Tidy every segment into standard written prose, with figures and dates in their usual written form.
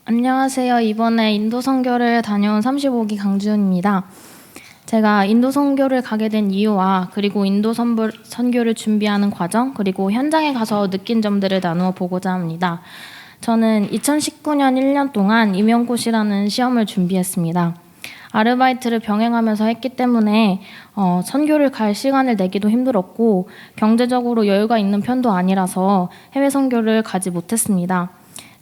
안녕하세요. 이번에 인도 선교를 다녀온 35기 강주은입니다. 제가 인도 선교를 가게 된 이유와 그리고 인도 선교를 준비하는 과정 그리고 현장에 가서 느낀 점들을 나누어 보고자 합니다. 저는 2019년 1년 동안 임용고시라는 시험을 준비했습니다. 아르바이트를 병행하면서 했기 때문에 선교를 갈 시간을 내기도 힘들었고 경제적으로 여유가 있는 편도 아니라서 해외 선교를 가지 못했습니다.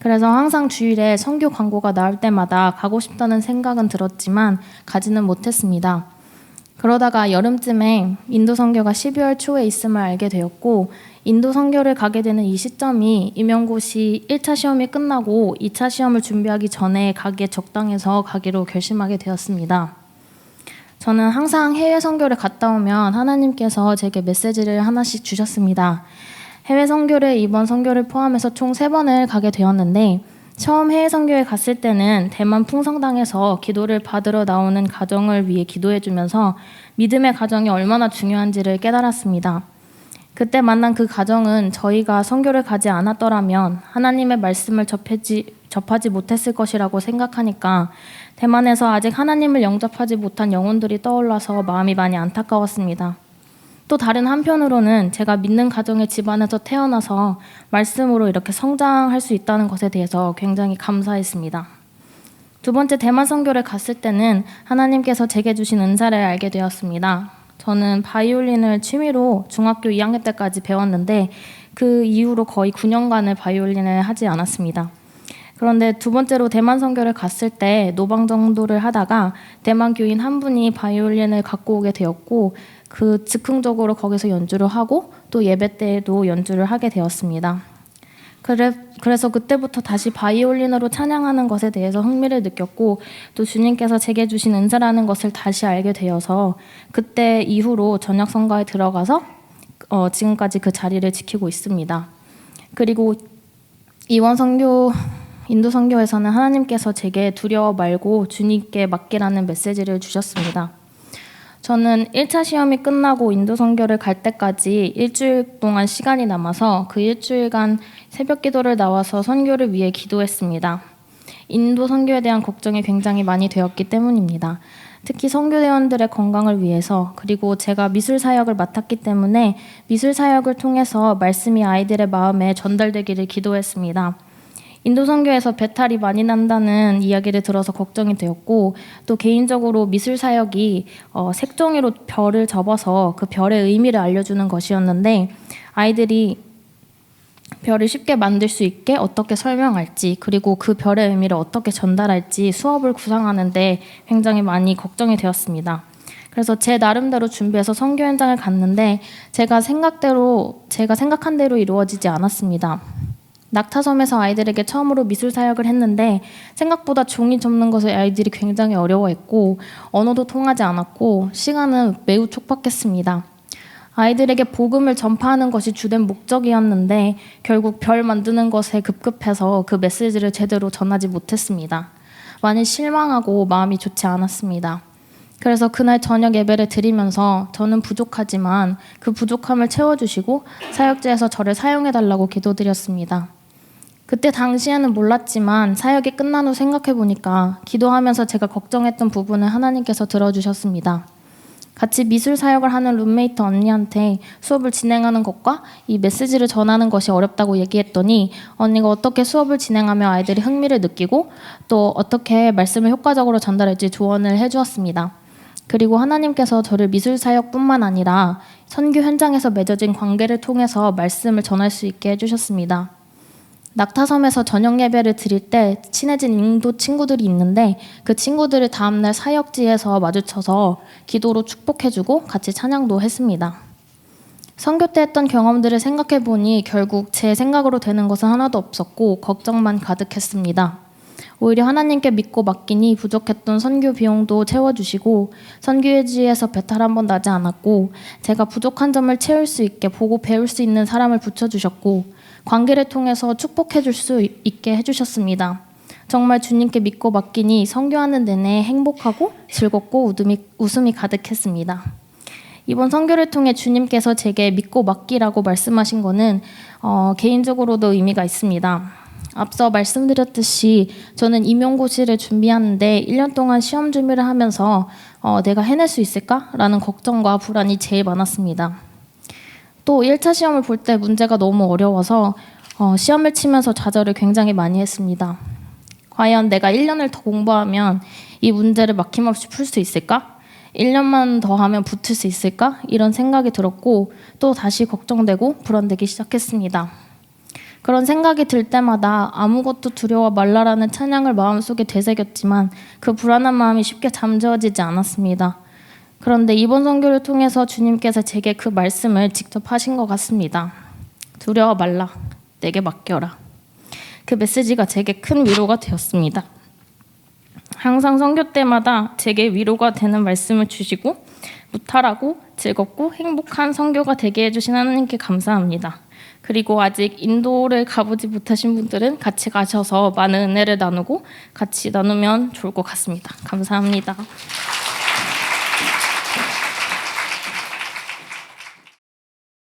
그래서 항상 주일에 선교 광고가 나올 때마다 가고 싶다는 생각은 들었지만 가지는 못했습니다. 그러다가 여름쯤에 인도 선교가 12월 초에 있음을 알게 되었고 인도 선교를 가게 되는 이 시점이 임용고시 1차 시험이 끝나고 2차 시험을 준비하기 전에 가기에 적당해서 가기로 결심하게 되었습니다. 저는 항상 해외 선교를 갔다 오면 하나님께서 제게 메시지를 하나씩 주셨습니다. 해외 선교를 이번 선교를 포함해서 총 3번을 가게 되었는데 처음 해외 선교에 갔을 때는 대만 풍성당에서 기도를 받으러 나오는 가정을 위해 기도해주면서 믿음의 가정이 얼마나 중요한지를 깨달았습니다. 그때 만난 그 가정은 저희가 선교를 가지 않았더라면 하나님의 말씀을 접하지 못했을 것이라고 생각하니까 대만에서 아직 하나님을 영접하지 못한 영혼들이 떠올라서 마음이 많이 안타까웠습니다. 또 다른 한편으로는 제가 믿는 가정의 집안에서 태어나서 말씀으로 이렇게 성장할 수 있다는 것에 대해서 굉장히 감사했습니다. 두 번째 대만 선교를 갔을 때는 하나님께서 제게 주신 은사를 알게 되었습니다. 저는 바이올린을 취미로 중학교 2학년 때까지 배웠는데 그 이후로 거의 9년간을 바이올린을 하지 않았습니다. 그런데 두 번째로 대만 선교를 갔을 때 노방 정도를 하다가 대만 교인 한 분이 바이올린을 갖고 오게 되었고 그 즉흥적으로 거기서 연주를 하고 또 예배 때에도 연주를 하게 되었습니다. 그래서 그때부터 다시 바이올린으로 찬양하는 것에 대해서 흥미를 느꼈고 또 주님께서 제게 주신 은사라는 것을 다시 알게 되어서 그때 이후로 저녁 성가에 들어가서 지금까지 그 자리를 지키고 있습니다. 그리고 이번 선교 인도 선교에서는 하나님께서 제게 두려워 말고 주님께 맡기라는 메시지를 주셨습니다. 저는 1차 시험이 끝나고 인도 선교를 갈 때까지 일주일 동안 시간이 남아서 그 일주일간 새벽 기도를 나와서 선교를 위해 기도했습니다. 인도 선교에 대한 걱정이 굉장히 많이 되었기 때문입니다. 특히 선교대원들의 건강을 위해서 그리고 제가 미술 사역을 맡았기 때문에 미술 사역을 통해서 말씀이 아이들의 마음에 전달되기를 기도했습니다. 인도 선교에서 배탈이 많이 난다는 이야기를 들어서 걱정이 되었고 또 개인적으로 미술 사역이 색종이로 별을 접어서 그 별의 의미를 알려주는 것이었는데 아이들이 별을 쉽게 만들 수 있게 어떻게 설명할지 그리고 그 별의 의미를 어떻게 전달할지 수업을 구상하는데 굉장히 많이 걱정이 되었습니다. 그래서 제 나름대로 준비해서 선교 현장을 갔는데 제가 생각한 대로 이루어지지 않았습니다. 낙타섬에서 아이들에게 처음으로 미술 사역을 했는데 생각보다 종이 접는 것을 아이들이 굉장히 어려워했고 언어도 통하지 않았고 시간은 매우 촉박했습니다. 아이들에게 복음을 전파하는 것이 주된 목적이었는데 결국 별 만드는 것에 급급해서 그 메시지를 제대로 전하지 못했습니다. 많이 실망하고 마음이 좋지 않았습니다. 그래서 그날 저녁 예배를 드리면서 저는 부족하지만 그 부족함을 채워주시고 사역지에서 저를 사용해달라고 기도드렸습니다. 그때 당시에는 몰랐지만 사역이 끝난 후 생각해보니까 기도하면서 제가 걱정했던 부분을 하나님께서 들어주셨습니다. 같이 미술 사역을 하는 룸메이트 언니한테 수업을 진행하는 것과 이 메시지를 전하는 것이 어렵다고 얘기했더니 언니가 어떻게 수업을 진행하며 아이들이 흥미를 느끼고 또 어떻게 말씀을 효과적으로 전달할지 조언을 해주었습니다. 그리고 하나님께서 저를 미술 사역뿐만 아니라 선교 현장에서 맺어진 관계를 통해서 말씀을 전할 수 있게 해주셨습니다. 낙타섬에서 저녁 예배를 드릴 때 친해진 인도 친구들이 있는데 그 친구들을 다음날 사역지에서 마주쳐서 기도로 축복해주고 같이 찬양도 했습니다. 선교 때 했던 경험들을 생각해보니 결국 제 생각으로 되는 것은 하나도 없었고 걱정만 가득했습니다. 오히려 하나님께 믿고 맡기니 부족했던 선교 비용도 채워주시고 선교회지에서 배탈 한 번 나지 않았고 제가 부족한 점을 채울 수 있게 보고 배울 수 있는 사람을 붙여주셨고 관계를 통해서 축복해 줄 수 있게 해주셨습니다. 정말 주님께 믿고 맡기니 선교하는 내내 행복하고 즐겁고 웃음이 가득했습니다. 이번 선교를 통해 주님께서 제게 믿고 맡기라고 말씀하신 것은 개인적으로도 의미가 있습니다. 앞서 말씀드렸듯이 저는 임용고시를 준비하는데 1년 동안 시험 준비를 하면서 내가 해낼 수 있을까라는 걱정과 불안이 제일 많았습니다. 또 1차 시험을 볼 때 문제가 너무 어려워서 시험을 치면서 좌절을 굉장히 많이 했습니다. 과연 내가 1년을 더 공부하면 이 문제를 막힘없이 풀 수 있을까? 1년만 더 하면 붙을 수 있을까? 이런 생각이 들었고 또 다시 걱정되고 불안되기 시작했습니다. 그런 생각이 들 때마다 아무것도 두려워 말라라는 찬양을 마음속에 되새겼지만 그 불안한 마음이 쉽게 잠재워지지 않았습니다. 그런데 이번 선교를 통해서 주님께서 제게 그 말씀을 직접 하신 것 같습니다. 두려워 말라, 내게 맡겨라. 그 메시지가 제게 큰 위로가 되었습니다. 항상 선교 때마다 제게 위로가 되는 말씀을 주시고 무탈하고 즐겁고 행복한 선교가 되게 해주신 하나님께 감사합니다. 그리고 아직 인도를 가보지 못하신 분들은 같이 가셔서 많은 은혜를 나누고 같이 나누면 좋을 것 같습니다. 감사합니다.